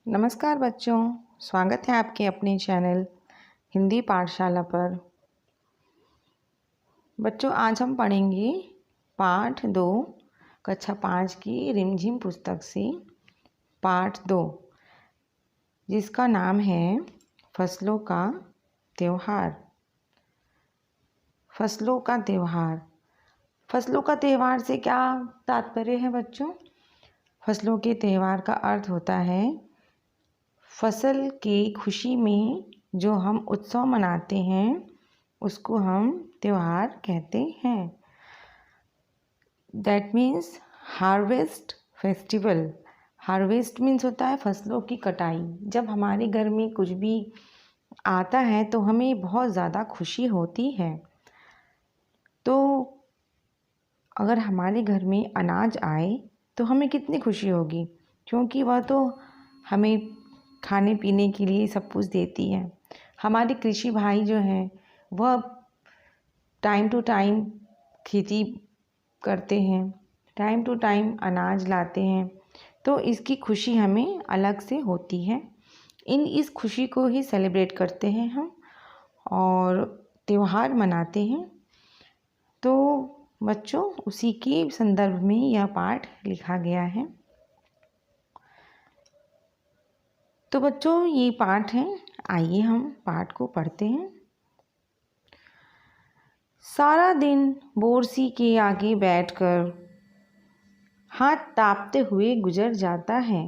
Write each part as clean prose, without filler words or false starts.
नमस्कार बच्चों, स्वागत है आपके अपने चैनल हिंदी पाठशाला पर। बच्चों, आज हम पढ़ेंगे पाठ 2 कक्षा 5 की रिमझिम पुस्तक से पाठ 2, जिसका नाम है फसलों का त्यौहार। फसलों का त्यौहार। फसलों का त्यौहार से क्या तात्पर्य है बच्चों? फसलों के त्यौहार का अर्थ होता है फसल की खुशी में जो हम उत्सव मनाते हैं उसको हम त्यौहार कहते हैं। That means harvest festival. Harvest means होता है फसलों की कटाई। जब हमारे घर में कुछ भी आता है तो हमें बहुत ज़्यादा खुशी होती है। तो अगर हमारे घर में अनाज आए तो हमें कितनी खुशी होगी, क्योंकि वह तो हमें खाने पीने के लिए सब कुछ देती है। हमारे कृषि भाई जो हैं वह टाइम टू टाइम खेती करते हैं, टाइम टू टाइम अनाज लाते हैं, तो इसकी खुशी हमें अलग से होती है। इस खुशी को ही सेलिब्रेट करते हैं हम और त्यौहार मनाते हैं। तो बच्चों, उसी के संदर्भ में यह पाठ लिखा गया है। तो बच्चों, ये पाठ है, आइए हम पाठ को पढ़ते हैं। सारा दिन बोरसी के आगे बैठकर हाथ तापते हुए गुजर जाता है।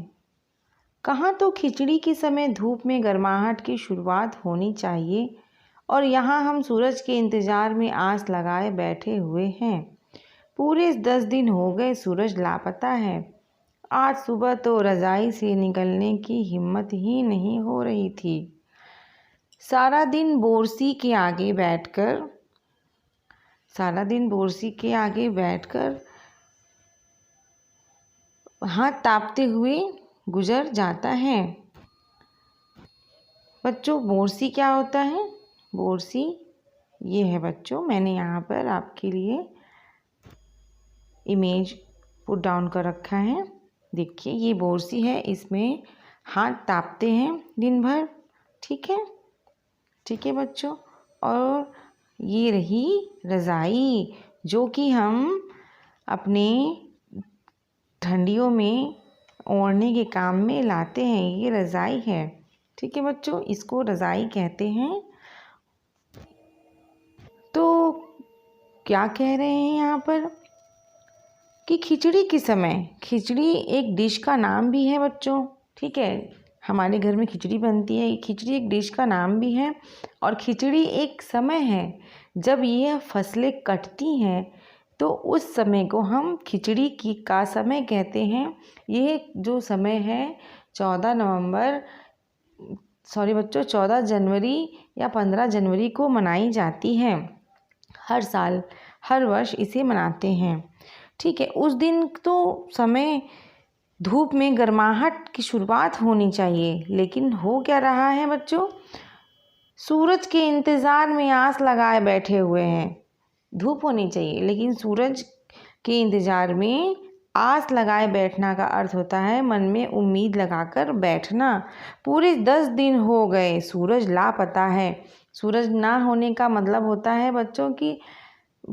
कहाँ तो खिचड़ी के समय धूप में गर्माहट की शुरुआत होनी चाहिए और यहाँ हम सूरज के इंतज़ार में आस लगाए बैठे हुए हैं। पूरे 10 दिन हो गए सूरज लापता है। आज सुबह तो रज़ाई से निकलने की हिम्मत ही नहीं हो रही थी। सारा दिन बोरसी के आगे बैठकर हाथ तापते हुए गुजर जाता है। बच्चों, बोरसी क्या होता है? बोरसी ये है बच्चों, मैंने यहाँ पर आपके लिए इमेज पुट डाउन कर रखा है। देखिए, ये बोरसी है, इसमें हाथ तापते हैं दिन भर। ठीक है बच्चों। और ये रही रज़ाई, जो कि हम अपने ठंडियों में ओढ़ने के काम में लाते हैं। ये रज़ाई है। ठीक है बच्चों, इसको रज़ाई कहते हैं। तो क्या कह रहे हैं यहाँ पर कि खिचड़ी के समय, खिचड़ी एक डिश का नाम भी है बच्चों। ठीक है, हमारे घर में खिचड़ी बनती है। खिचड़ी एक डिश का नाम भी है और खिचड़ी एक समय है जब ये फसलें कटती हैं, तो उस समय को हम खिचड़ी का समय कहते हैं। ये जो समय है 14 जनवरी या 15 जनवरी को मनाई जाती है। हर साल, हर वर्ष इसे मनाते हैं। ठीक है, उस दिन तो समय धूप में गर्माहट की शुरुआत होनी चाहिए, लेकिन हो क्या रहा है बच्चों? सूरज के इंतज़ार में आस लगाए बैठे हुए हैं। धूप होनी चाहिए, लेकिन सूरज के इंतज़ार में आस लगाए बैठना का अर्थ होता है मन में उम्मीद लगाकर बैठना। पूरे 10 दिन हो गए, सूरज लापता है। सूरज ना होने का मतलब होता है बच्चों की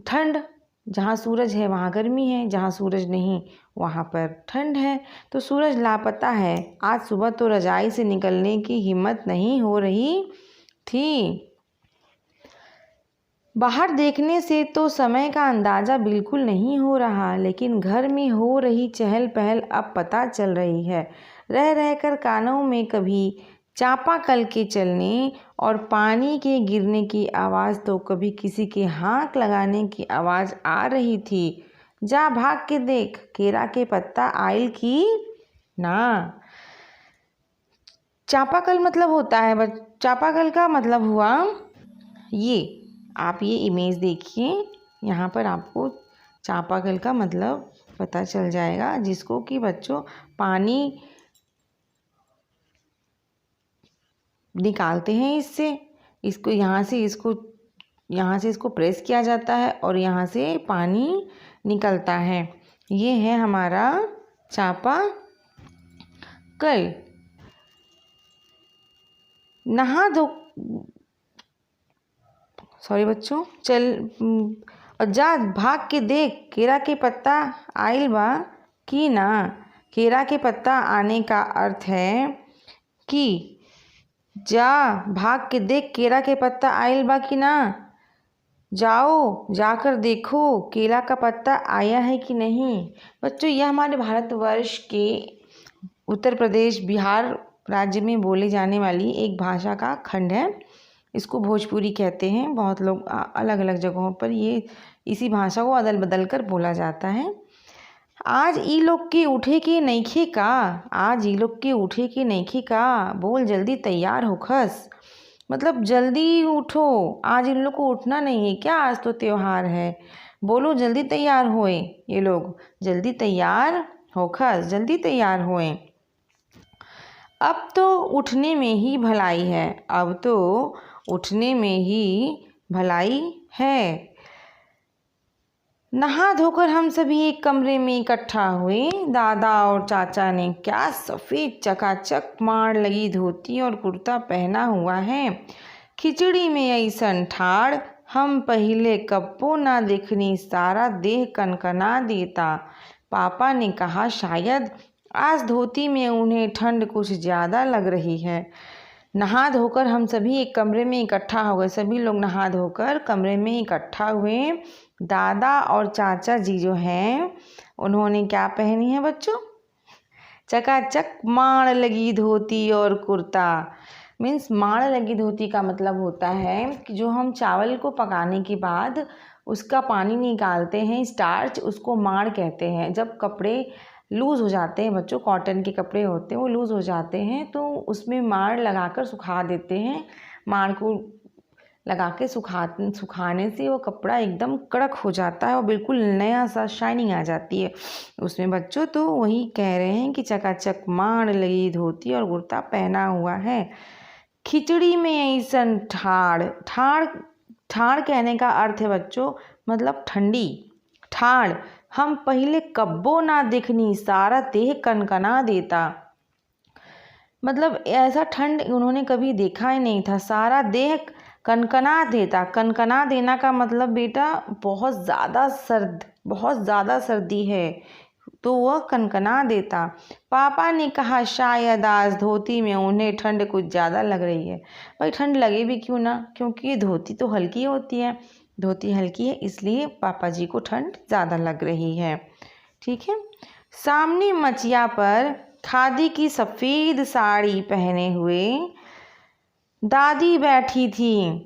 ठंड। जहाँ सूरज है वहाँ गर्मी है, जहाँ सूरज नहीं वहाँ पर ठंड है। तो सूरज लापता है। आज सुबह तो रज़ाई से निकलने की हिम्मत नहीं हो रही थी। बाहर देखने से तो समय का अंदाज़ा बिल्कुल नहीं हो रहा, लेकिन घर में हो रही चहल पहल अब पता चल रही है। रह रहकर कानों में कभी चापाकल के चलने और पानी के गिरने की आवाज़, तो कभी किसी के हाँक लगाने की आवाज़ आ रही थी। जा भाग के देख, केरा के पत्ता आइल की ना। चापाकल मतलब होता है, चापाकल का मतलब हुआ ये। आप ये इमेज देखिए, यहाँ पर आपको चापाकल का मतलब पता चल जाएगा, जिसको कि बच्चों पानी निकालते हैं इससे। यहाँ से इसको प्रेस किया जाता है और यहाँ से पानी निकलता है। ये है हमारा चापाकल। नहा धो सॉरी बच्चों और जा भाग के देख केरा के पत्ता आइल बा कि ना। केरा के पत्ता आने का अर्थ है कि जा भाग के देख केरा के पत्ता आइल बा कि ना। जाओ जाकर देखो केला का पत्ता आया है कि नहीं। बच्चों यह हमारे भारतवर्ष के उत्तर प्रदेश बिहार राज्य में बोले जाने वाली एक भाषा का खंड है। इसको भोजपुरी कहते हैं। बहुत लोग अलग अलग जगहों पर ये इसी भाषा को अदल बदल कर बोला जाता है। आज ई लोग के उठे के नइखे का। आज ई लोग के उठे के नइखे का। बोल जल्दी तैयार होखस। मतलब जल्दी उठो, आज इन लोग को उठना नहीं है क्या। आज तो त्योहार है। बोलो जल्दी तैयार होए। ये लोग जल्दी तैयार होखस, जल्दी तैयार होए। अब तो उठने में ही भलाई है। अब तो उठने में ही भलाई है। नहा धोकर हम सभी एक कमरे में इकट्ठा हुए। दादा और चाचा ने क्या सफ़ेद चकाचक माड़ लगी धोती और कुर्ता पहना हुआ है। खिचड़ी में ऐसन ठाड़ हम पहले कब्बो ना देखनी, सारा देह कनकना देता। पापा ने कहा शायद आज धोती में उन्हें ठंड कुछ ज़्यादा लग रही है। नहा धोकर हम सभी एक कमरे में इकट्ठा हो गए। सभी लोग नहा धोकर कमरे में इकट्ठा हुए। दादा और चाचा जी जो हैं उन्होंने क्या पहनी है बच्चों। चकाचक माड़ लगी धोती और कुर्ता। मीन्स माड़ लगी धोती का मतलब होता है कि जो हम चावल को पकाने के बाद उसका पानी निकालते हैं स्टार्च, उसको माड़ कहते हैं। जब कपड़े लूज़ हो जाते हैं बच्चों, कॉटन के कपड़े होते हैं वो लूज़ हो जाते हैं तो उसमें माड़ लगाकर सुखा देते हैं। माड़ को लगा के सुखाने से वो कपड़ा एकदम कड़क हो जाता है और बिल्कुल नया सा शाइनिंग आ जाती है उसमें बच्चों। तो वही कह रहे हैं कि चकाचक माड़ लगी धोती और कुर्ता पहना हुआ है। खिचड़ी में ऐसन ठाड़। ठाड़ ठाड़ कहने का अर्थ है बच्चों मतलब ठंडी। ठाड़ हम पहले कब्बो ना दिखनी, सारा देह कनकना देता। मतलब ऐसा ठंड उन्होंने कभी देखा ही नहीं था। सारा देह कनकना देता। कनकना देना का मतलब बेटा बहुत ज़्यादा सर्दी है तो वह कनकना देता। पापा ने कहा शायद आज धोती में उन्हें ठंड कुछ ज़्यादा लग रही है। भाई ठंड लगे भी क्यों ना, क्योंकि धोती तो हल्की होती है। धोती हल्की है इसलिए पापा जी को ठंड ज़्यादा लग रही है। ठीक है। सामने मचिया पर खादी की सफ़ेद साड़ी पहने हुए दादी बैठी थी।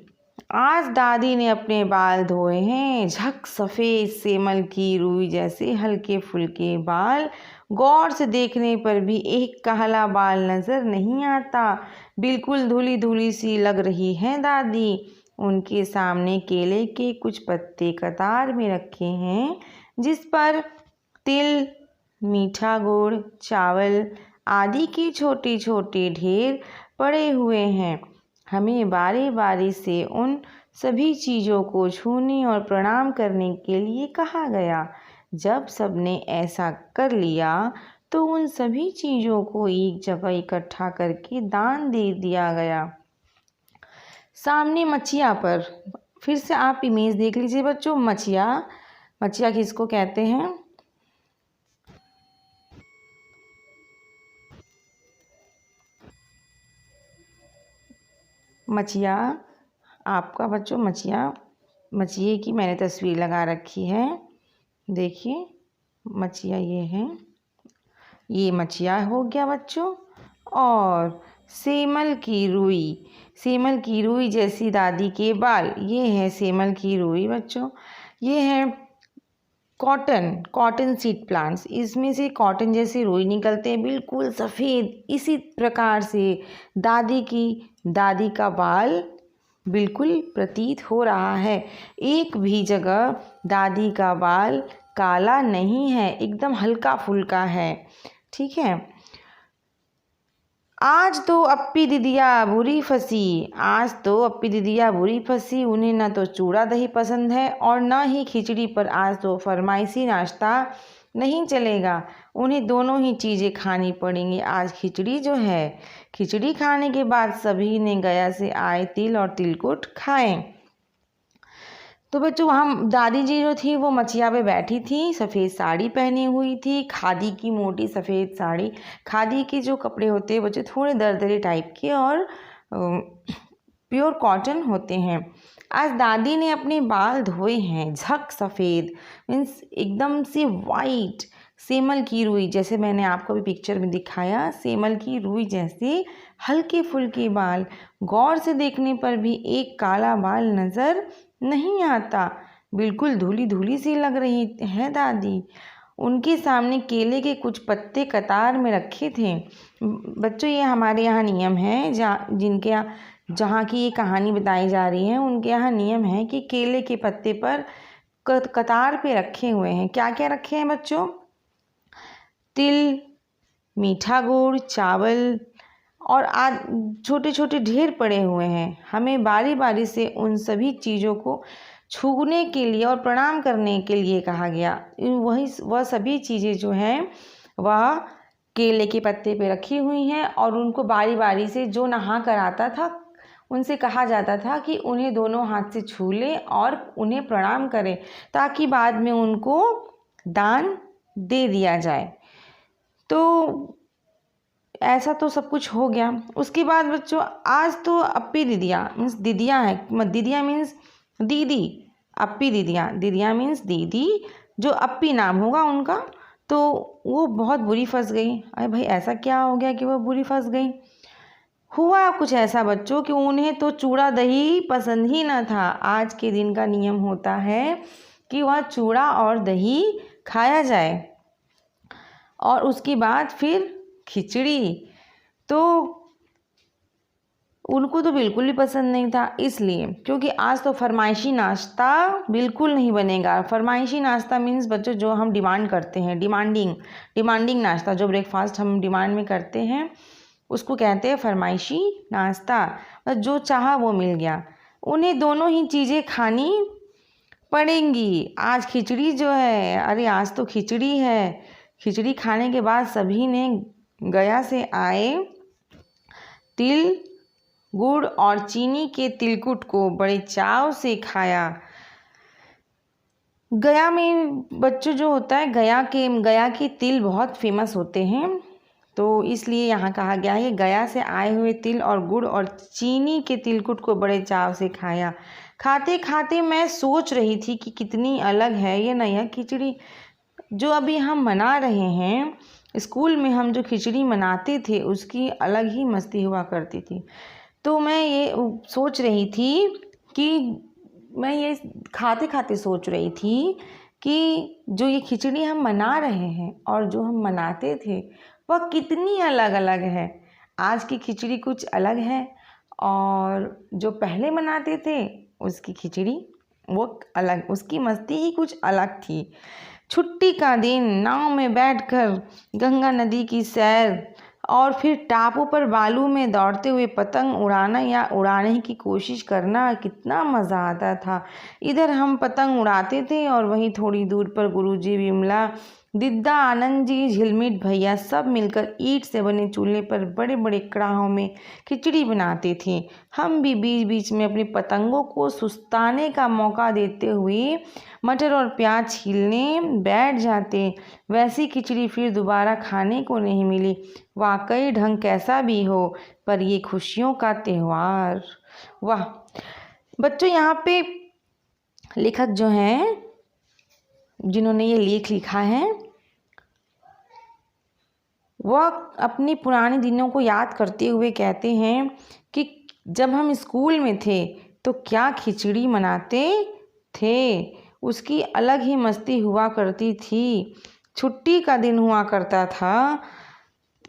आज दादी ने अपने बाल धोए हैं। झक सफ़ेद सेमल की रुई जैसे हल्के फुल्के बाल। गौर से देखने पर भी एक काला बाल नज़र नहीं आता। बिल्कुल धुली धुली सी लग रही हैं दादी। उनके सामने केले के कुछ पत्ते कतार में रखे हैं जिस पर तिल, मीठा गुड़, चावल आदि के छोटे छोटे ढेर पड़े हुए हैं। हमें बारी बारी से उन सभी चीज़ों को छूने और प्रणाम करने के लिए कहा गया। जब सबने ऐसा कर लिया तो उन सभी चीज़ों को एक जगह इकट्ठा करके दान दे दिया गया। सामने मचिया पर फिर से आप इमेज देख लीजिए बच्चों। मचिया किसको कहते हैं। मचिया आपका बच्चों मचिए की मैंने तस्वीर लगा रखी है। देखिए मचिया ये है, ये मचिया हो गया बच्चों। और सेमल की रुई जैसी दादी के बाल, ये है सेमल की रुई बच्चों। ये है कॉटन सीड प्लांट्स, इसमें से कॉटन जैसे रुई निकलते हैं बिल्कुल सफ़ेद। इसी प्रकार से दादी का बाल बिल्कुल प्रतीत हो रहा है। एक भी जगह दादी का बाल काला नहीं है, एकदम हल्का फुल्का है। ठीक है। आज तो अप्पी दीदिया बुरी फंसी। उन्हें न तो चूड़ा दही पसंद है और न ही खिचड़ी पर आज तो फरमाइशी नाश्ता नहीं चलेगा, उन्हें दोनों ही चीज़ें खानी पड़ेंगी। आज खिचड़ी जो है, खिचड़ी खाने के बाद सभी ने गया से आए तिल और तिलकुट खाएं। तो बच्चों वहाँ दादी जी जो थी वो मचिया पे बैठी थी, सफ़ेद साड़ी पहनी हुई थी, खादी की मोटी सफ़ेद साड़ी। खादी के जो कपड़े होते हैं बच्चों थोड़े दरदरे टाइप के और प्योर कॉटन होते हैं। आज दादी ने अपने बाल धोए हैं, झक सफ़ेद मीन्स एकदम से वाइट, सेमल की रुई, जैसे मैंने आपको भी पिक्चर में दिखाया, सेमल की रुई जैसे हल्के फुल्के बाल। गौर से देखने पर भी एक काला बाल नज़र नहीं आता, बिल्कुल धुली धुली सी लग रही है दादी। उनके सामने केले के कुछ पत्ते कतार में रखे थे। बच्चों ये हमारे यहाँ नियम है, जहाँ की ये कहानी बताई जा रही है उनके यहाँ नियम है कि केले के पत्ते पर कतार पे रखे हुए हैं। क्या क्या रखे हैं बच्चों? तिल, मीठा गुड़, चावल और आज छोटे छोटे ढेर पड़े हुए हैं। हमें बारी बारी से उन सभी चीज़ों को छूने के लिए और प्रणाम करने के लिए कहा गया। वह सभी चीज़ें जो हैं वह केले के पत्ते पे रखी हुई हैं और उनको बारी बारी से जो नहा कर आता था उनसे कहा जाता था कि उन्हें दोनों हाथ से छू लें और उन्हें प्रणाम करें, ताकि बाद में उनको दान दे दिया जाए। तो ऐसा तो सब कुछ हो गया। उसके बाद बच्चों आज तो अप्पी दीदियाँ मीन्स दीदियाँ हैं, दीदियाँ मीन्स दीदी, अप्पी दीदियाँ, दीदियाँ मीन्स दीदी, जो अप्पी नाम होगा उनका, तो वो बहुत बुरी फंस गई। अरे भाई ऐसा क्या हो गया कि वो बुरी फंस गई? हुआ कुछ ऐसा बच्चों कि उन्हें तो चूड़ा दही पसंद ही ना था। आज के दिन का नियम होता है कि वह चूड़ा और दही खाया जाए और उसके बाद फिर खिचड़ी। तो उनको तो बिल्कुल ही पसंद नहीं था, इसलिए क्योंकि आज तो फरमाइशी नाश्ता बिल्कुल नहीं बनेगा। फरमाइशी नाश्ता मीन्स बच्चों जो हम डिमांड करते हैं, डिमांडिंग नाश्ता, जो ब्रेकफास्ट हम डिमांड में करते हैं उसको कहते हैं फरमाइशी नाश्ता। जो चाहा वो मिल गया। उन्हें दोनों ही चीज़ें खानी पड़ेंगी। आज खिचड़ी जो है, अरे आज तो खिचड़ी है। खिचड़ी खाने के बाद सभी ने गया से आए तिल, गुड़ और चीनी के तिलकुट को बड़े चाव से खाया। गया में बच्चों जो होता है, गया के तिल बहुत फेमस होते हैं, तो इसलिए यहाँ कहा गया है गया से आए हुए तिल और गुड़ और चीनी के तिलकुट को बड़े चाव से खाया। खाते खाते मैं सोच रही थी कि कितनी अलग है ये नया खिचड़ी जो अभी हम मना रहे हैं। स्कूल में हम जो खिचड़ी मनाते थे उसकी अलग ही मस्ती हुआ करती थी। तो मैं ये सोच रही थी कि मैं ये खाते खाते सोच रही थी कि जो ये खिचड़ी हम मना रहे हैं और जो हम मनाते थे वह कितनी अलग अलग है। आज की खिचड़ी कुछ अलग है और जो पहले मनाते थे उसकी खिचड़ी वो अलग, उसकी मस्ती ही कुछ अलग थी। छुट्टी का दिन, नाव में बैठकर गंगा नदी की सैर और फिर टापू पर बालू में दौड़ते हुए पतंग उड़ाना या उड़ाने की कोशिश करना कितना मज़ा आता था। इधर हम पतंग उड़ाते थे और वहीं थोड़ी दूर पर गुरुजी, विमला, दिद्दा, आनंद जी, झिलमिट भैया सब मिलकर ईंट से बने चूल्हे पर बड़े बड़े कड़ाहों में खिचड़ी बनाते थे। हम भी बीच बीच में अपनी पतंगों को सुस्ताने का मौका देते हुए मटर और प्याज छीलने बैठ जाते। वैसी खिचड़ी फिर दोबारा खाने को नहीं मिली। वाकई ढंग कैसा भी हो, पर ये खुशियों का त्यौहार। वाह बच्चों, यहाँ पे लेखक जो हैं, जिन्होंने ये लेख लिखा है, वह अपनी पुराने दिनों को याद करते हुए कहते हैं कि जब हम स्कूल में थे तो क्या खिचड़ी मनाते थे, उसकी अलग ही मस्ती हुआ करती थी। छुट्टी का दिन हुआ करता था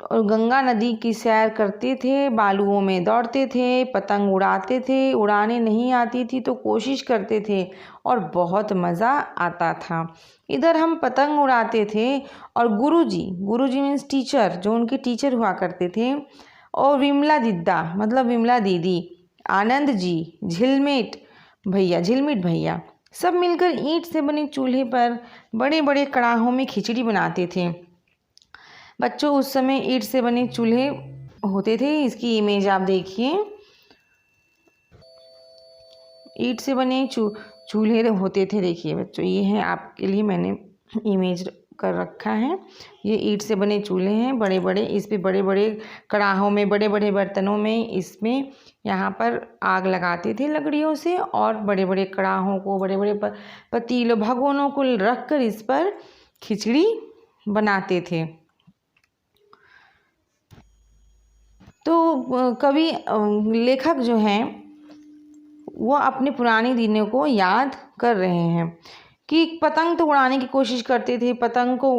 और गंगा नदी की सैर करते थे, बालुओं में दौड़ते थे, पतंग उड़ाते थे, उड़ाने नहीं आती थी तो कोशिश करते थे और बहुत मज़ा आता था। इधर हम पतंग उड़ाते थे और गुरुजी मीन्स टीचर, जो उनके टीचर हुआ करते थे, और विमला दिद्दा मतलब विमला दीदी, आनंद जी, झिलमिट भैया सब मिलकर ईंट से बने चूल्हे पर बड़े बड़े कड़ाहों में खिचड़ी बनाते थे। बच्चों, उस समय ईंट से बने चूल्हे होते थे। इसकी इमेज आप देखिए, ईंट से बने चूल्हे होते थे। देखिए बच्चों, ये है आपके लिए मैंने इमेज कर रखा है। ये ईंट से बने चूल्हे हैं, बड़े बड़े। इस पे बड़े बड़े कड़ाहों में, बड़े बड़े बर्तनों में इसमें यहाँ पर आग लगाते थे लकड़ियों से, और बड़े बड़े कड़ाहों को, बड़े बड़े पतीलों, भगोनों को रख कर इस पर खिचड़ी बनाते थे। तो कवि लेखक जो हैं वो अपने पुराने दिनों को याद कर रहे हैं कि पतंग तो उड़ाने की कोशिश करते थे, पतंग को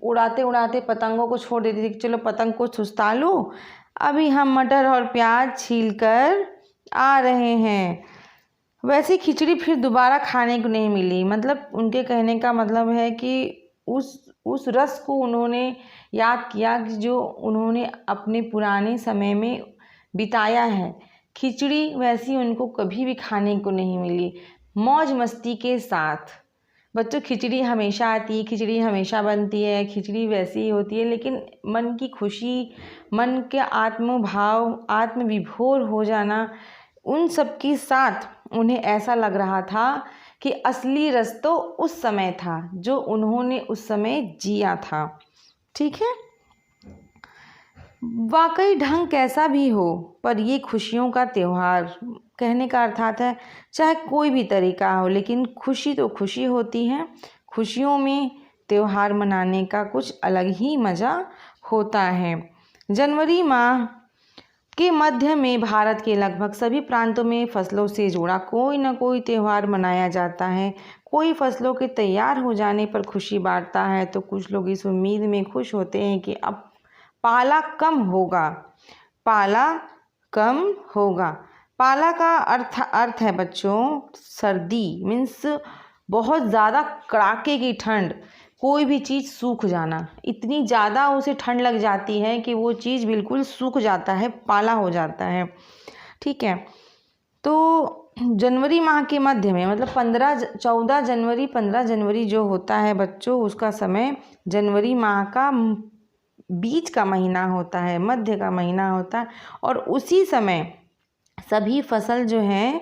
उड़ाते उड़ाते पतंगों को छोड़ देते थे कि चलो पतंग को सुस्ता लो, अभी हम मटर और प्याज छील कर आ रहे हैं। वैसे खिचड़ी फिर दोबारा खाने को नहीं मिली। मतलब उनके कहने का मतलब है कि उस रस को उन्होंने याद किया कि जो उन्होंने अपने पुराने समय में बिताया है। खिचड़ी वैसी उनको कभी भी खाने को नहीं मिली, मौज मस्ती के साथ। बच्चों, खिचड़ी हमेशा आती है, खिचड़ी हमेशा बनती है, खिचड़ी वैसी ही होती है, लेकिन मन की खुशी, मन के आत्मभाव, आत्मविभोर हो जाना, उन सब के साथ उन्हें ऐसा लग रहा था कि असली रस तो उस समय था जो उन्होंने उस समय जिया था। ठीक है। वाकई ढंग कैसा भी हो, पर ये खुशियों का त्यौहार, कहने का अर्थात है चाहे कोई भी तरीका हो, लेकिन खुशी तो खुशी होती है। खुशियों में त्यौहार मनाने का कुछ अलग ही मज़ा होता है। जनवरी माह के मध्य में भारत के लगभग सभी प्रांतों में फसलों से जुड़ा कोई न कोई त्यौहार मनाया जाता है। कोई फसलों के तैयार हो जाने पर खुशी बांटता है, तो कुछ लोग इस उम्मीद में खुश होते हैं कि अब पाला कम होगा। पाला कम होगा, पाला का अर्थ है बच्चों सर्दी, मीन्स बहुत ज़्यादा कड़ाके की ठंड, कोई भी चीज़ सूख जाना, इतनी ज़्यादा उसे ठंड लग जाती है कि वो चीज़ बिल्कुल सूख जाता है, पाला हो जाता है। ठीक है। तो जनवरी माह के मध्य में, मतलब 14 जनवरी 15 जनवरी जो होता है बच्चों, उसका समय जनवरी माह का बीच का महीना होता है, मध्य का महीना होता है, और उसी समय सभी फसल जो हैं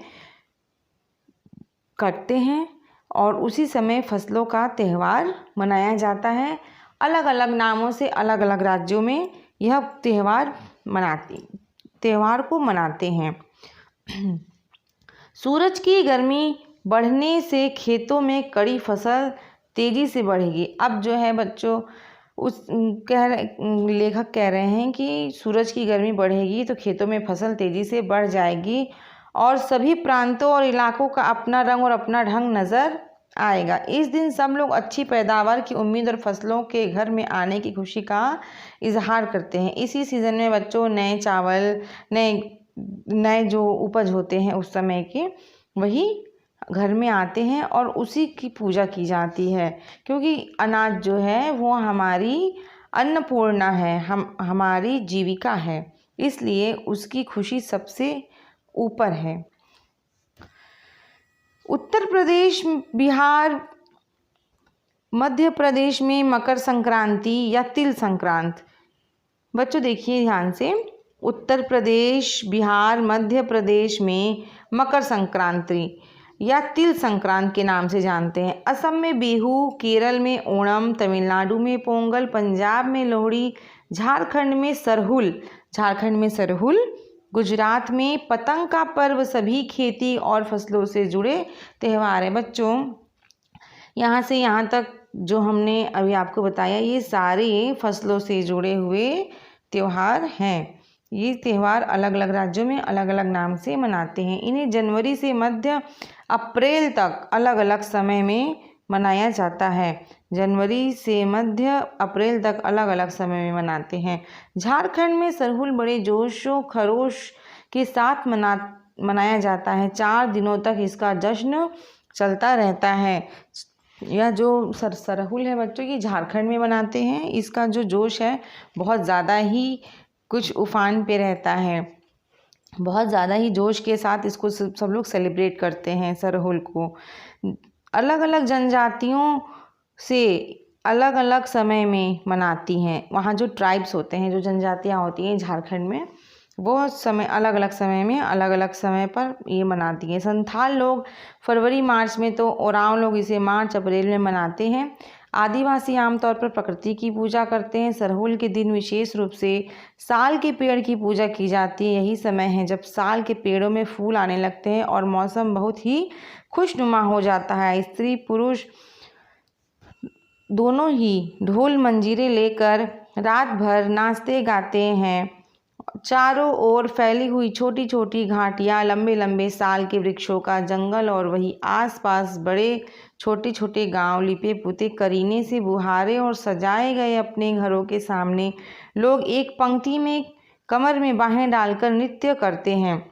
कटते हैं और उसी समय फसलों का त्यौहार मनाया जाता है। अलग अलग नामों से अलग अलग राज्यों में यह त्यौहार को मनाते हैं। सूरज की गर्मी बढ़ने से खेतों में कड़ी फसल तेज़ी से बढ़ेगी। अब जो है बच्चों, लेखक कह रहे हैं कि सूरज की गर्मी बढ़ेगी तो खेतों में फसल तेज़ी से बढ़ जाएगी और सभी प्रांतों और इलाकों का अपना रंग और अपना ढंग नज़र आएगा। इस दिन सब लोग अच्छी पैदावार की उम्मीद और फसलों के घर में आने की खुशी का इजहार करते हैं। इसी सीज़न में बच्चों नए चावल, नए जो उपज होते हैं उस समय के, वही घर में आते हैं और उसी की पूजा की जाती है, क्योंकि अनाज जो है वो हमारी अन्नपूर्णा है, हमारी जीविका है, इसलिए उसकी खुशी सबसे ऊपर है। उत्तर प्रदेश, बिहार, मध्य प्रदेश में मकर संक्रांति या तिल संक्रांत। बच्चों देखिए ध्यान से, उत्तर प्रदेश, बिहार, मध्य प्रदेश में मकर संक्रांति या तिल संक्रांत के नाम से जानते हैं। असम में बिहू, केरल में ओणम, तमिलनाडु में पोंगल, पंजाब में लोहड़ी, झारखंड में सरहुल, गुजरात में पतंग का पर्व सभी खेती और फसलों से जुड़े त्यौहार है। बच्चों, यहाँ से यहाँ तक जो हमने अभी आपको बताया, ये सारे फसलों से जुड़े हुए त्यौहार हैं। ये त्यौहार अलग अलग राज्यों में अलग अलग नाम से मनाते हैं। इन्हें जनवरी से मध्य अप्रैल तक अलग अलग समय में मनाया जाता है। जनवरी से मध्य अप्रैल तक अलग अलग समय में मनाते हैं। झारखंड में सरहुल बड़े जोशो खरोश के साथ मनाया जाता है। 4 दिनों तक इसका जश्न चलता रहता है। यह जो सरहुल है बच्चों, ये झारखंड में मनाते हैं। इसका जो जोश है बहुत ज़्यादा ही कुछ उफान पे रहता है। बहुत ज़्यादा ही जोश के साथ इसको सब लोग सेलिब्रेट करते हैं सरहुल को। अलग अलग जनजातियों से अलग अलग समय में मनाती हैं। वहाँ जो ट्राइब्स होते हैं, जो जनजातियाँ होती हैं झारखंड में, वो समय अलग अलग समय में अलग अलग समय पर ये मनाती हैं। संथाल लोग फरवरी मार्च में, तो ओरांव लोग इसे मार्च अप्रैल में मनाते हैं। आदिवासी आमतौर पर प्रकृति की पूजा करते हैं। सरहुल के दिन विशेष रूप से साल के पेड़ की पूजा की जाती है। यही समय है जब साल के पेड़ों में फूल आने लगते हैं और मौसम बहुत ही खुशनुमा हो जाता है। स्त्री पुरुष दोनों ही ढोल मंजीरे लेकर रात भर नाचते गाते हैं। चारों ओर फैली हुई छोटी छोटी घाटियाँ, लंबे लंबे साल के वृक्षों का जंगल और वही आसपास बड़े छोटे छोटे गांव लिपे पुते करीने से बुहारे और सजाए गए अपने घरों के सामने लोग एक पंक्ति में कमर में बाहें डालकर नृत्य करते हैं।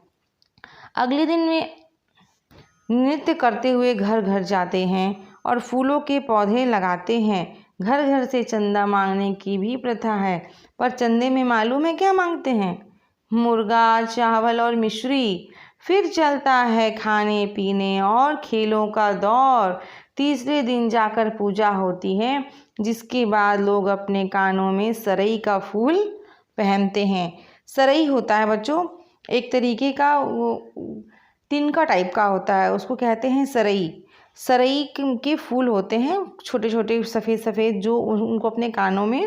अगले दिन में नृत्य करते हुए घर घर जाते हैं और फूलों के पौधे लगाते हैं। घर घर से चंदा मांगने की भी प्रथा है, पर चंदे में मालूम है क्या मांगते हैं? मुर्गा, चावल और मिश्री। फिर चलता है खाने पीने और खेलों का दौर। तीसरे दिन जाकर पूजा होती है, जिसके बाद लोग अपने कानों में सरई का फूल पहनते हैं। सरई होता है बच्चों एक तरीके का वो तिनका टाइप का होता है, उसको कहते हैं सरई। सरई के फूल होते हैं छोटे छोटे सफ़ेद सफ़ेद, जो उनको अपने कानों में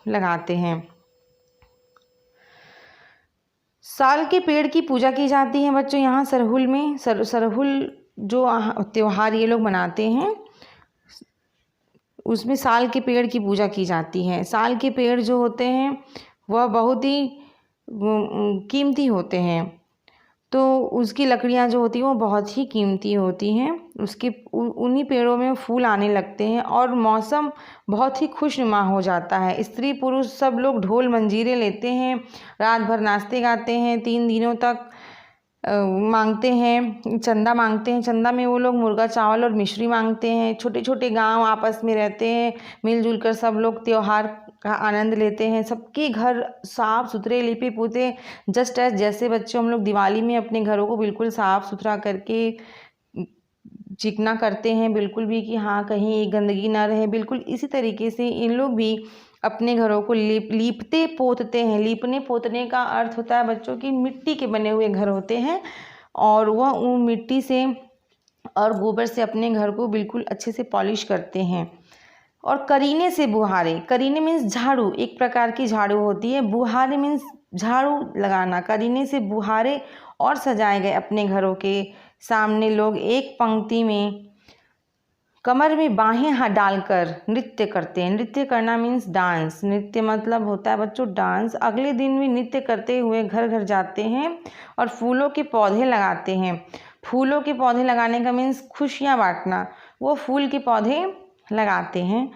लगाते हैं। साल के पेड़ की पूजा की जाती है बच्चों यहाँ सरहुल में। सरहुल जो त्योहार ये लोग मनाते हैं, उसमें साल के पेड़ की पूजा की जाती है। साल के पेड़ जो होते हैं वह बहुत ही कीमती होते हैं, तो उसकी लकड़ियाँ जो होती हैं वो बहुत ही कीमती होती हैं। उसके उन्हीं पेड़ों में फूल आने लगते हैं और मौसम बहुत ही खुशनुमा हो जाता है। स्त्री पुरुष सब लोग ढोल मंजीरे लेते हैं, रात भर नाचते गाते हैं। 3 दिनों तक मांगते हैं, चंदा मांगते हैं। चंदा में वो लोग मुर्गा, चावल और मिश्री मांगते हैं। छोटे छोटे गांव आपस में रहते हैं, मिलजुल कर सब लोग त्योहार का आनंद लेते हैं। सबके घर साफ सुथरे लिपे पोते, जस्ट एज जैसे बच्चों हम लोग दिवाली में अपने घरों को बिल्कुल साफ सुथरा करके चिकना करते हैं, बिल्कुल भी कि हाँ कहीं गंदगी ना रहे, बिल्कुल इसी तरीके से इन लोग भी अपने घरों को लीपते पोतते हैं। लीपने पोतने का अर्थ होता है बच्चों की मिट्टी के बने हुए घर होते हैं, और वह उन मिट्टी से और गोबर से अपने घर को बिल्कुल अच्छे से पॉलिश करते हैं। और करीने से बुहारे, करीने मीन्स झाड़ू, एक प्रकार की झाड़ू होती है। बुहारे मीन्स झाड़ू लगाना। करीने से बुहारे और सजाए गए अपने घरों के सामने लोग एक पंक्ति में कमर में बाहें डालकर नृत्य करते हैं। नृत्य करना मीन्स डांस। नृत्य मतलब होता है बच्चों डांस। अगले दिन भी नृत्य करते हुए घर घर जाते हैं और फूलों के पौधे लगाते हैं। फूलों के पौधे लगाने का मीन्स खुशियाँ बांटना। वो फूल के पौधे लगाते हैं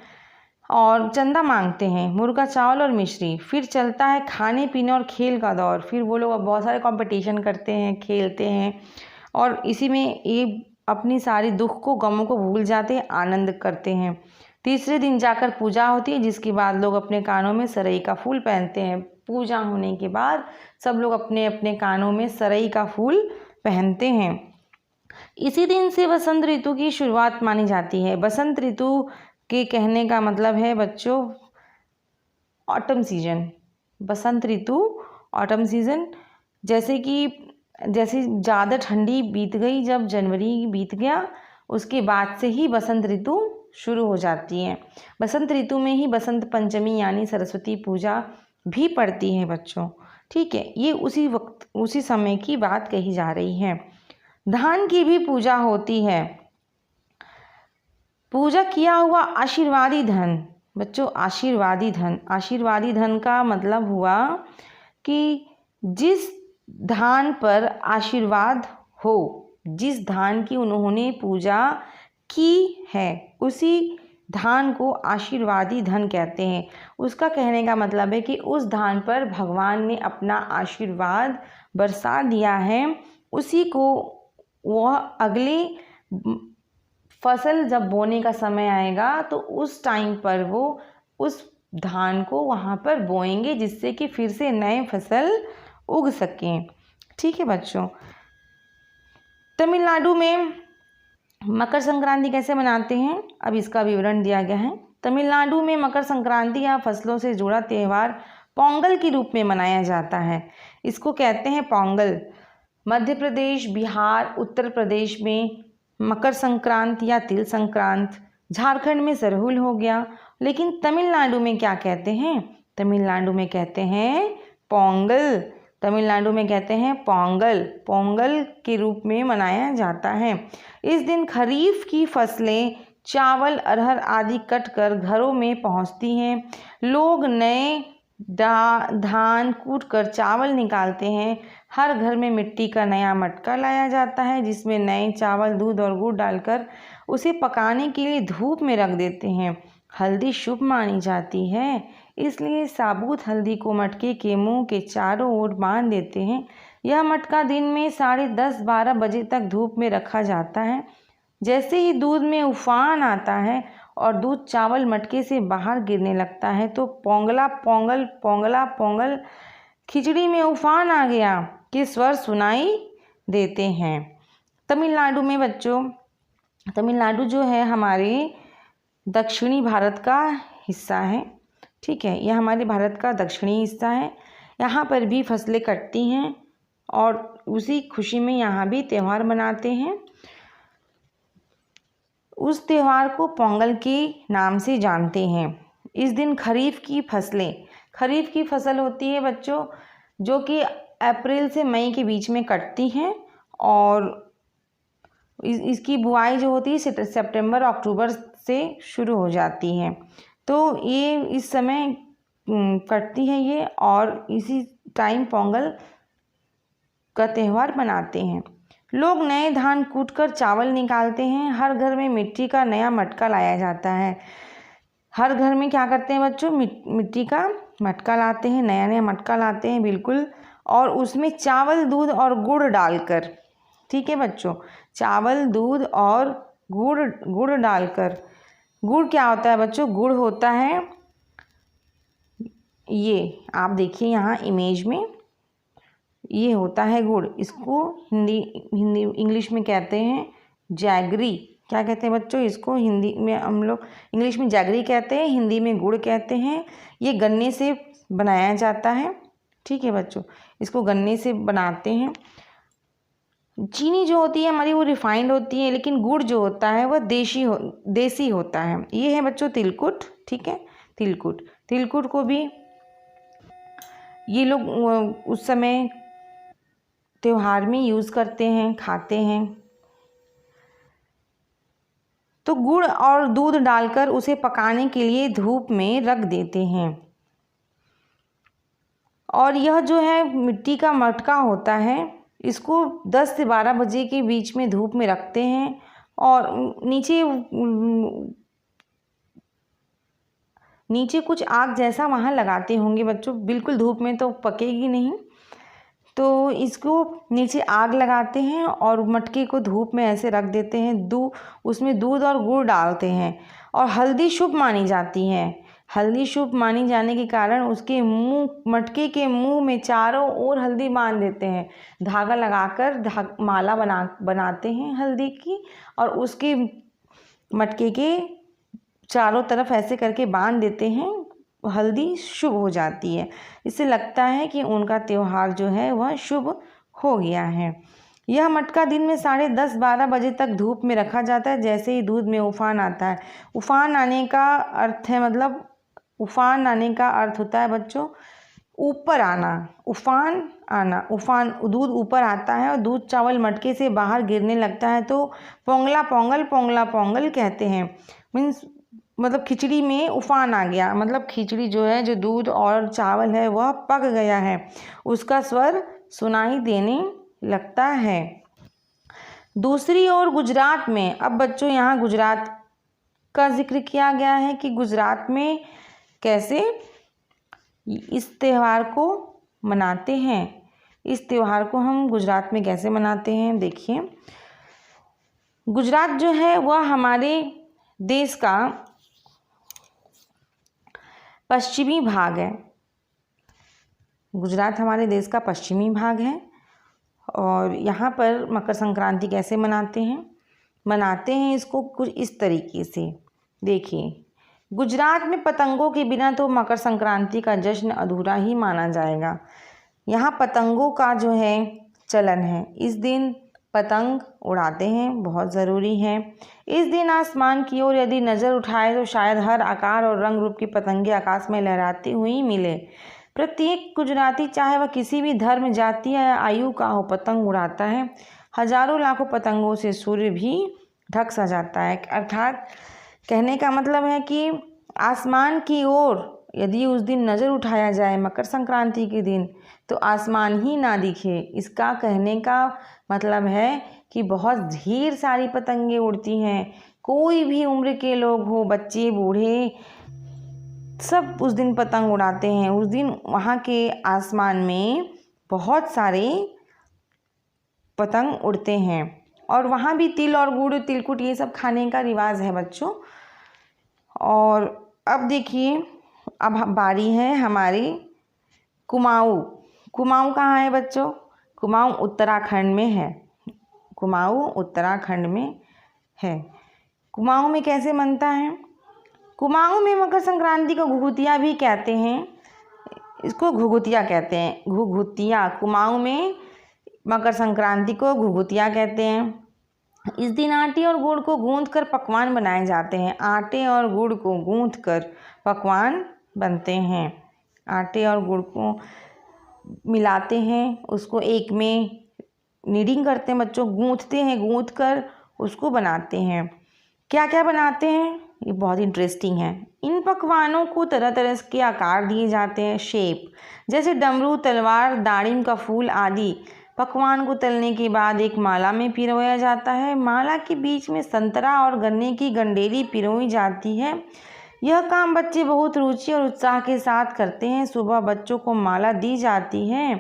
और चंदा मांगते हैं, मुर्गा, चावल और मिश्री। फिर चलता है खाने पीने और खेल का दौर। फिर वो लोग बहुत सारे कंपटीशन करते हैं, खेलते हैं और इसी में ये अपनी सारी दुख को, गमों को भूल जाते हैं, आनंद करते हैं। तीसरे दिन जाकर पूजा होती है, जिसके बाद लोग अपने कानों में सरई का फूल पहनते हैं। पूजा होने के बाद सब लोग अपने अपने कानों में सरई का फूल पहनते हैं। इसी दिन से बसंत ऋतु की शुरुआत मानी जाती है। बसंत ऋतु के कहने का मतलब है बच्चों ऑटम सीजन। बसंत ऋतु, ऑटम सीजन, जैसे ज़्यादा ठंडी बीत गई, जब जनवरी बीत गया उसके बाद से ही बसंत ऋतु शुरू हो जाती है। बसंत ऋतु में ही बसंत पंचमी यानी सरस्वती पूजा भी पड़ती है बच्चों। ठीक है, ये उसी समय की बात कही जा रही है। धान की भी पूजा होती है। पूजा किया हुआ आशीर्वादी धन बच्चों, आशीर्वादी धन, आशीर्वादी धन का मतलब हुआ कि जिस धान पर आशीर्वाद हो, जिस धान की उन्होंने पूजा की है, उसी धान को आशीर्वादी धन कहते हैं। उसका कहने का मतलब है कि उस धान पर भगवान ने अपना आशीर्वाद बरसा दिया है, उसी को वह अगले फसल जब बोने का समय आएगा तो उस टाइम पर वो उस धान को वहाँ पर बोएंगे, जिससे कि फिर से नए फसल उग सकें। ठीक है बच्चों। तमिलनाडु में मकर संक्रांति कैसे मनाते हैं, अब इसका विवरण दिया गया है। तमिलनाडु में मकर संक्रांति या फसलों से जुड़ा त्यौहार पोंगल के रूप में मनाया जाता है। इसको कहते हैं पोंगल। मध्य प्रदेश, बिहार, उत्तर प्रदेश में मकर संक्रांति या तिल संक्रांत, झारखंड में सरहुल हो गया, लेकिन तमिलनाडु में क्या कहते हैं, तमिलनाडु में कहते हैं पोंगल। तमिलनाडु में कहते हैं पोंगल। पोंगल के रूप में मनाया जाता है। इस दिन खरीफ की फसलें चावल, अरहर आदि कट कर घरों में पहुंचती हैं। लोग नए धान कूट कर चावल निकालते हैं। हर घर में मिट्टी का नया मटका लाया जाता है जिसमें नए चावल, दूध और गुड़ डालकर उसे पकाने के लिए धूप में रख देते हैं। हल्दी शुभ मानी जाती है, इसलिए साबुत हल्दी को मटके के मुंह के चारों ओर बांध देते हैं। यह मटका दिन में 10:30-12 बजे तक धूप में रखा जाता है। जैसे ही दूध में उफान आता है और दूध चावल मटके से बाहर गिरने लगता है तो पोंगला पोंगल, पोंगला पोंगल, खिचड़ी में उफान आ गया के स्वर सुनाई देते हैं। तमिलनाडु में बच्चों, तमिलनाडु जो है हमारे दक्षिणी भारत का हिस्सा है। ठीक है, यह हमारे भारत का दक्षिणी हिस्सा है। यहाँ पर भी फसलें कटती हैं और उसी खुशी में यहाँ भी त्यौहार मनाते हैं। उस त्यौहार को पोंगल के नाम से जानते हैं। इस दिन खरीफ की फसलें, खरीफ की फसल होती है बच्चों जो कि अप्रैल से मई के बीच में कटती हैं और इसकी बुआई जो होती है सितंबर अक्टूबर से शुरू हो जाती है। तो ये इस समय कटती है ये, और इसी टाइम पोंगल का त्यौहार मनाते हैं। लोग नए धान कूटकर चावल निकालते हैं। हर घर में मिट्टी का नया मटका लाया जाता है। हर घर में क्या करते हैं बच्चों, मिट्टी का मटका लाते हैं, नया नया मटका लाते हैं बिल्कुल, और उसमें चावल, दूध और गुड़ डालकर, ठीक है बच्चों, चावल, दूध और गुड़ डालकर। गुड़ क्या होता है बच्चों, गुड़ होता है, ये आप देखिए यहाँ इमेज में, ये होता है गुड़। इसको हिंदी इंग्लिश में कहते हैं जैगरी। क्या कहते हैं बच्चों, इसको हिंदी में हम लोग, इंग्लिश में जैगरी कहते हैं, हिंदी में गुड़ कहते हैं। ये गन्ने से बनाया जाता है। ठीक है बच्चों, इसको गन्ने से बनाते हैं। चीनी जो होती है हमारी वो रिफाइंड होती है, लेकिन गुड़ जो होता है वह देसी होता है। ये है बच्चों तिलकुट। ठीक है, तिलकुट को भी ये लोग उस समय त्योहार में यूज़ करते हैं, खाते हैं। तो गुड़ और दूध डालकर उसे पकाने के लिए धूप में रख देते हैं। और यह जो है मिट्टी का मटका होता है, इसको 10 से 12 बजे के बीच में धूप में रखते हैं और नीचे कुछ आग जैसा वहाँ लगाते होंगे बच्चों, बिल्कुल धूप में तो पकेगी नहीं, तो इसको नीचे आग लगाते हैं और मटके को धूप में ऐसे रख देते हैं। उसमें दूध और गुड़ डालते हैं और हल्दी शुभ मानी जाती है। हल्दी शुभ मानी जाने के कारण उसके मटके के मुंह में चारों ओर हल्दी बांध देते हैं। धागा लगाकर माला बनाते हैं हल्दी की और उसके मटके के चारों तरफ ऐसे करके बांध देते हैं। हल्दी शुभ हो जाती है। इससे लगता है कि उनका त्यौहार जो है वह शुभ हो गया है। यह मटका दिन में 10:30-12 बजे तक धूप में रखा जाता है। जैसे ही दूध में उफान आता है, उफान आने का अर्थ है, मतलब उफान आने का अर्थ होता है बच्चों ऊपर आना, उफान आना, उफान, दूध ऊपर आता है और दूध चावल मटके से बाहर गिरने लगता है तो पोंगला पोंगल, पोंगला पोंगल कहते हैं। मीन्स मतलब खिचड़ी में उफान आ गया, मतलब खिचड़ी जो है, जो दूध और चावल है वह पक गया है, उसका स्वर सुनाई देने लगता है। दूसरी ओर गुजरात में, अब बच्चों यहाँ गुजरात का जिक्र किया गया है कि गुजरात में कैसे इस त्यौहार को मनाते हैं। इस त्यौहार को हम गुजरात में कैसे मनाते हैं, देखिए। गुजरात जो है वह हमारे देश का पश्चिमी भाग है। गुजरात हमारे देश का पश्चिमी भाग है और यहाँ पर मकर संक्रांति कैसे मनाते हैं इसको कुछ इस तरीके से। देखिए, गुजरात में पतंगों के बिना तो मकर संक्रांति का जश्न अधूरा ही माना जाएगा। यहाँ पतंगों का जो है चलन है। इस दिन पतंग उड़ाते हैं, बहुत ज़रूरी है। इस दिन आसमान की ओर यदि नज़र उठाए तो शायद हर आकार और रंग रूप की पतंगे आकाश में लहराती हुई मिले। प्रत्येक गुजराती, चाहे वह किसी भी धर्म, जाति या आयु का हो, पतंग उड़ाता है। हजारों लाखों पतंगों से सूर्य भी ढक सा जाता है। अर्थात कहने का मतलब है कि आसमान की ओर यदि उस दिन नज़र उठाया जाए मकर संक्रांति के दिन तो आसमान ही ना दिखे। इसका कहने का मतलब है कि बहुत ढेर सारी पतंगे उड़ती हैं। कोई भी उम्र के लोग हो, बच्चे बूढ़े, सब उस दिन पतंग उड़ाते हैं। उस दिन वहाँ के आसमान में बहुत सारे पतंग उड़ते हैं और वहाँ भी तिल और गुड़, तिलकुट, ये सब खाने का रिवाज है बच्चों। और अब देखिए, अब बारी है हमारी कुमाऊँ। कुमाऊँ कहाँ है बच्चों? कुमाऊँ उत्तराखंड में है। कुमाऊँ उत्तराखंड में है। कुमाऊँ में कैसे मनता है? कुमाऊँ में मकर संक्रांति को घुघुतिया भी कहते हैं। इसको घुघुतिया कहते हैं, घुघुतिया। कुमाऊँ में मकर संक्रांति को घुघुतिया कहते हैं। इस दिन आटे और गुड़ को गूंथ कर पकवान बनाए जाते हैं। आटे और गुड़ को गूंथ कर पकवान बनते हैं। आटे और गुड़ को मिलाते हैं, उसको एक में नीडिंग करते हैं बच्चों, गूंथते हैं, गूंथ कर उसको बनाते हैं। क्या क्या बनाते हैं ये बहुत इंटरेस्टिंग है। इन पकवानों को तरह तरह के आकार दिए जाते हैं, शेप, जैसे डमरू, तलवार, दाड़िम का फूल आदि। पकवान को तलने के बाद एक माला में पिरोया जाता है। माला के बीच में संतरा और गन्ने की गंडेरी पिरोई जाती है। यह काम बच्चे बहुत रुचि और उत्साह के साथ करते हैं। सुबह बच्चों को माला दी जाती है।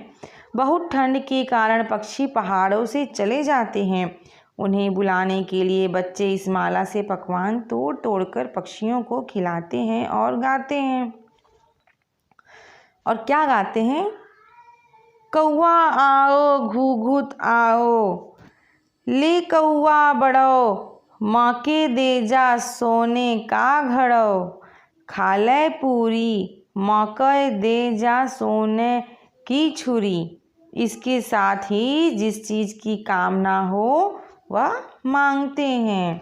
बहुत ठंड के कारण पक्षी पहाड़ों से चले जाते हैं। उन्हें बुलाने के लिए बच्चे इस माला से पकवान तोड़ तोड़ कर पक्षियों को खिलाते हैं और गाते हैं। और क्या गाते हैं? कौआ आओ घूघूत आओ, ले कौआ बड़ो, माँ के दे जा सोने का घड़ो, खा ले पूरी, माँ के दे जा सोने की छुरी। इसके साथ ही जिस चीज़ की कामना हो वह मांगते हैं।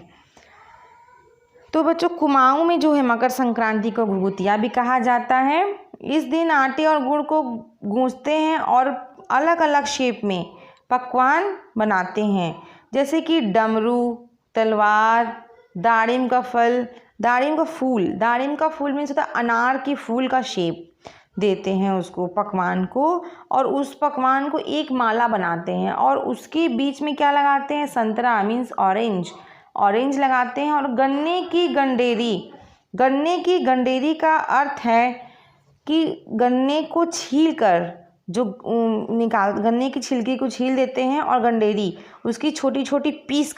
तो बच्चों, कुमाऊँ में जो है मकर संक्रांति को घुघुतिया भी कहा जाता है। इस दिन आटे और गुड़ को गूंथते हैं और अलग अलग शेप में पकवान बनाते हैं, जैसे कि डमरू, तलवार, दाड़िम का फल, दाड़िम का फूल। दाड़िम का फूल मीन्स होता है अनार की फूल का शेप देते हैं उसको, पकवान को, और उस पकवान को एक माला बनाते हैं और उसके बीच में क्या लगाते हैं? संतरा मीन्स ऑरेंज लगाते हैं। और गन्ने की गंडेरी, गन्ने की गंडेरी का अर्थ है कि गन्ने को छील कर जो गन्ने की छिलके को छील देते हैं और गंडेरी उसकी छोटी छोटी पीस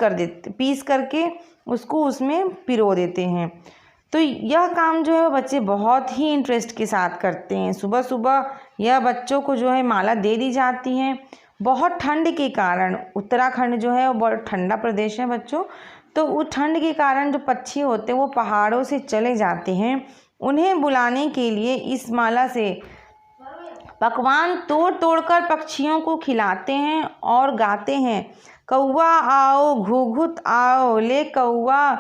करके उसको उसमें पिरो देते हैं। तो यह काम जो है वो बच्चे बहुत ही इंटरेस्ट के साथ करते हैं। सुबह सुबह यह बच्चों को जो है माला दे दी जाती है। बहुत ठंड के कारण, उत्तराखंड जो है वो बहुत ठंडा प्रदेश है बच्चों, तो उस ठंड के कारण जो पक्षी होते हैं वो पहाड़ों से चले जाते हैं। उन्हें बुलाने के लिए इस माला से पकवान तोड़ तोड़ कर पक्षियों को खिलाते हैं और गाते हैं, कौआ आओ घुघुत आओ, ले कौआ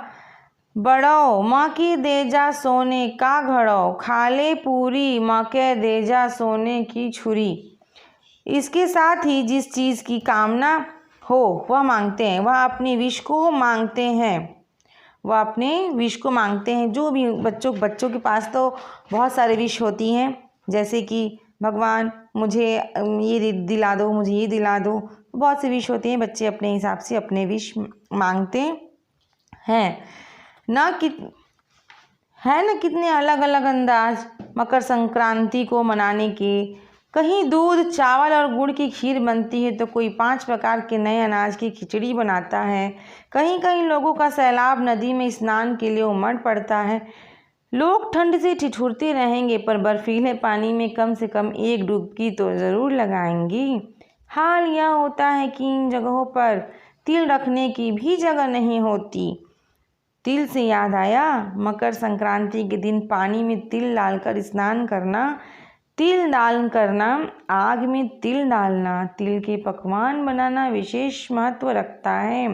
बड़ो, माँ की दे जा सोने का घड़ो, खा ले पूरी, माँ के दे जा सोने की छुरी। इसके साथ ही जिस चीज़ की कामना हो वह मांगते हैं, वह अपनी विश को मांगते हैं, वह अपने विश को मांगते हैं। जो भी बच्चों के पास तो बहुत सारे विश होती हैं, जैसे कि भगवान मुझे ये दिला दो, मुझे ये दिला दो, बहुत सी विश होती हैं। बच्चे अपने हिसाब से अपने विश मांगते हैं। कितने अलग अलग अंदाज मकर संक्रांति को मनाने के। कहीं दूध, चावल और गुड़ की खीर बनती है तो कोई 5 प्रकार के नए अनाज की खिचड़ी बनाता है। कहीं कहीं लोगों का सैलाब नदी में स्नान के लिए उमड़ पड़ता है। लोग ठंड से ठिठुरते रहेंगे पर बर्फीले पानी में कम से कम एक डुबकी तो ज़रूर लगाएंगी। हाल यह होता है कि इन जगहों पर तिल रखने की भी जगह नहीं होती। तिल से याद आया, मकर संक्रांति के दिन पानी में तिल डालकर स्नान करना, तिल दान करना, आग में तिल डालना, तिल के पकवान बनाना विशेष महत्व रखता है।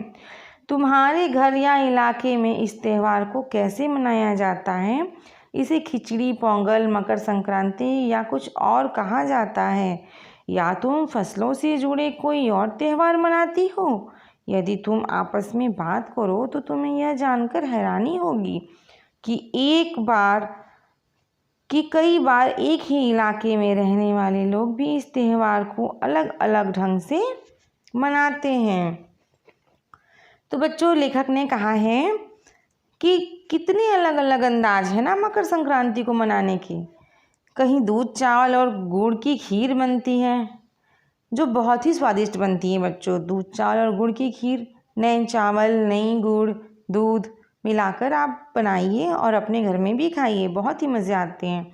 तुम्हारे घर या इलाके में इस त्यौहार को कैसे मनाया जाता है? इसे खिचड़ी, पोंगल, मकर संक्रांति या कुछ और कहा जाता है? या तुम फसलों से जुड़े कोई और त्यौहार मनाती हो? यदि तुम आपस में बात करो तो तुम्हें यह जानकर हैरानी होगी कि कई बार एक ही इलाके में रहने वाले लोग भी इस त्यौहार को अलग अलग ढंग से मनाते हैं। तो बच्चों, लेखक ने कहा है कि कितने अलग अलग अंदाज है ना मकर संक्रांति को मनाने के। कहीं दूध, चावल और गुड़ की खीर बनती है जो बहुत ही स्वादिष्ट बनती है बच्चों। दूध, चावल और गुड़ की खीर, नए चावल, नई गुड़, दूध मिलाकर आप बनाइए और अपने घर में भी खाइए, बहुत ही मज़े आते हैं।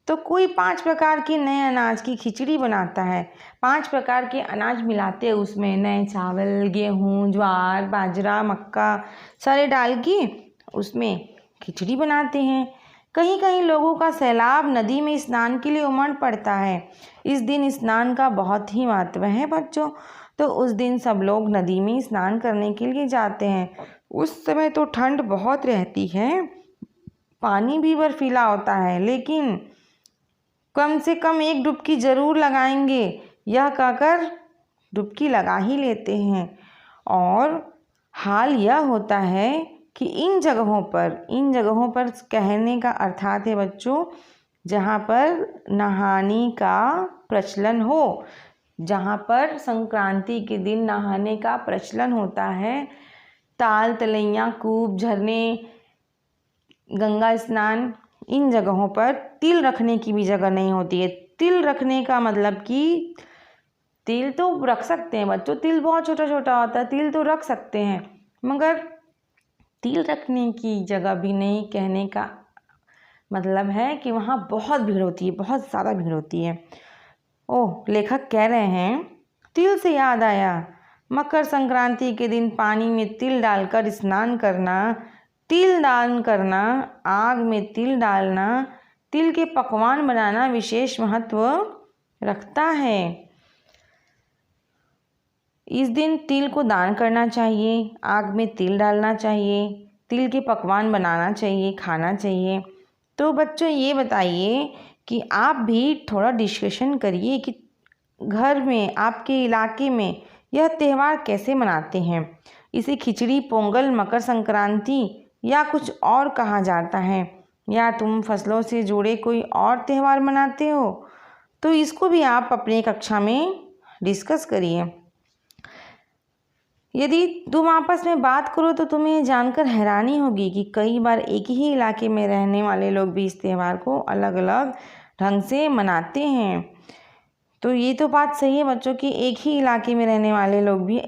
तो कोई 5 प्रकार के नए अनाज की खिचड़ी बनाता है। 5 प्रकार के अनाज मिलाते हैं उसमें, नए चावल, गेहूँ, ज्वार, बाजरा, मक्का सारे डाल के उसमें खिचड़ी बनाते हैं। कहीं कहीं लोगों का सैलाब नदी में स्नान के लिए उमड़ पड़ता है। इस दिन स्नान का बहुत ही महत्व है बच्चों। तो उस दिन सब लोग नदी में स्नान करने के लिए जाते हैं। उस समय तो ठंड बहुत रहती है, पानी भी बर्फीला होता है, लेकिन कम से कम एक डुबकी ज़रूर लगाएंगे, यह कहकर डुबकी लगा ही लेते हैं। और हाल यह होता है कि इन जगहों पर कहने का अर्थात है बच्चों, जहाँ पर नहाने का प्रचलन हो, जहाँ पर संक्रांति के दिन नहाने का प्रचलन होता है। ताल, तलैया, कूप, झरने, गंगा स्नान, इन जगहों पर तिल रखने की भी जगह नहीं होती है। तिल रखने का मतलब कि तिल तो रख सकते हैं बच्चों, तिल बहुत छोटा छोटा होता है, तिल तो रख सकते हैं, मगर तिल रखने की जगह भी नहीं। कहने का मतलब है कि वहाँ बहुत भीड़ होती है, बहुत ज़्यादा भीड़ होती है। लेखक कह रहे हैं, तिल से याद आया, मकर संक्रांति के दिन पानी में तिल डालकर स्नान करना, तिल दान करना, आग में तिल डालना, तिल के पकवान बनाना विशेष महत्व रखता है। इस दिन तिल को दान करना चाहिए, आग में तिल डालना चाहिए, तिल के पकवान बनाना चाहिए, खाना चाहिए। तो बच्चों, ये बताइए कि आप भी थोड़ा डिस्कशन करिए कि घर में, आपके इलाके में यह त्यौहार कैसे मनाते हैं। इसे खिचड़ी, पोंगल, मकर संक्रांति या कुछ और कहा जाता है? या तुम फसलों से जुड़े कोई और त्यौहार मनाते हो? तो इसको भी आप अपनी कक्षा में डिस्कस करिए। यदि तुम आपस में बात करो तो तुम्हें जानकर हैरानी होगी कि कई बार एक ही इलाके में रहने वाले लोग भी इस त्यौहार को अलग अलग ढंग से मनाते हैं। तो ये तो बात सही है बच्चों कि एक ही इलाके में रहने वाले लोग भी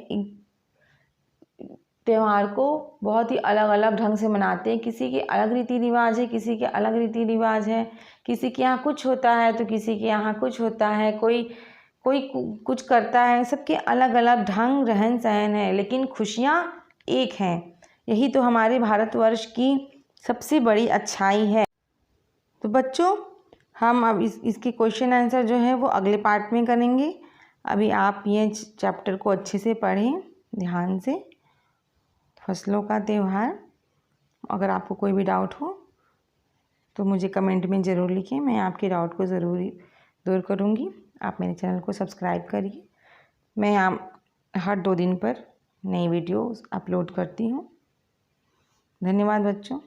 त्यौहार को बहुत ही अलग अलग ढंग से मनाते हैं। किसी के अलग रीति रिवाज है, किसी के अलग रीति रिवाज है, किसी के यहाँ कुछ होता है तो किसी के यहाँ कुछ होता है, कोई कुछ करता है। सबके अलग अलग ढंग, रहन सहन है, लेकिन खुशियाँ एक हैं। यही तो हमारे भारतवर्ष की सबसे बड़ी अच्छाई है। तो बच्चों, हम अब इसके क्वेश्चन आंसर जो है वो अगले पार्ट में करेंगे। अभी आप ये चैप्टर को अच्छे से पढ़ें ध्यान से। फसलों का त्यौहार। अगर आपको कोई भी डाउट हो तो मुझे कमेंट में ज़रूर लिखें, मैं आपके डाउट को ज़रूर दूर करूँगी। आप मेरे चैनल को सब्सक्राइब करिए। मैं हर 2 दिन पर नई वीडियो अपलोड करती हूँ। धन्यवाद बच्चों।